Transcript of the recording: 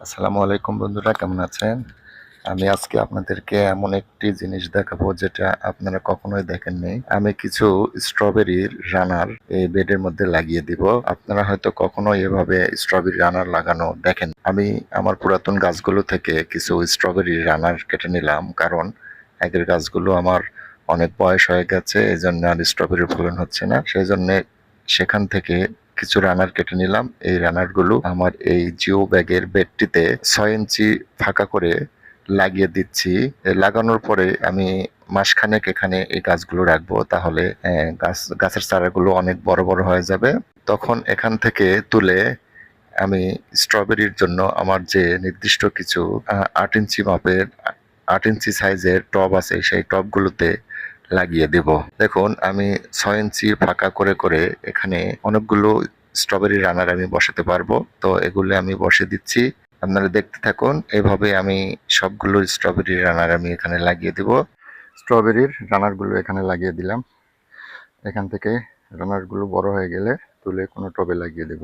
আসসালামু আলাইকুম বন্ধুরা, কেমন আছেন? আমি আজকে আপনাদেরকে এমন একটি জিনিস দেখাবো যেটা আপনারা কখনোই দেখেননি। আমি কিছু স্ট্রবেরির রানার এই বেডের মধ্যে লাগিয়ে দিব। আপনারা হয়তো কখনো এভাবে স্ট্রবেরি রানার লাগানো দেখেন। আমি আমার পুরাতন গাছগুলো থেকে কিছু স্ট্রবেরি রানার কেটে নিলাম, কারণ আগের গাছগুলো আমার অনেক বয়স হয়ে গেছে, এজন্য আর স্ট্রবেরি ফলন হচ্ছে না। সেই জন্য সেখান থেকে কিছু রানার কেটে নিলাম। এই রানার গুলো আমার এই জিও ব্যাগের বেডটিতে 6 ইঞ্চি ফাঁকা করে লাগিয়ে দিচ্ছি। লাগানোর পরে আমি মাসখানেক এখানে এই গাছগুলো রাখবো, তাহলে গাছের চারাগুলো অনেক বড় বড় হয়ে যাবে। তখন এখান থেকে তুলে আমি স্ট্রবেরির জন্য আমার যে নির্দিষ্ট কিছু 8 ইঞ্চি মাপের 8 ইঞ্চি সাইজের টব আছে, সেই টবগুলোতে লাগিয়ে দেব। দেখুন, আমি 6 ইঞ্চি ফাঁকা করে করে এখানে অনেকগুলো স্ট্রবেরি রানার আমি বসাতে পারবো। তো এগুলো আমি বসে দিচ্ছি, আপনারা দেখতে থাকুন। এভাবে আমি সবগুলো স্ট্রবেরি রানার আমি এখানে লাগিয়ে দেব। স্ট্রবেরির রানারগুলো এখানে লাগিয়ে দিলাম। এখান থেকে রানারগুলো বড় হয়ে গেলে তুলে কোনো টবে লাগিয়ে দেব।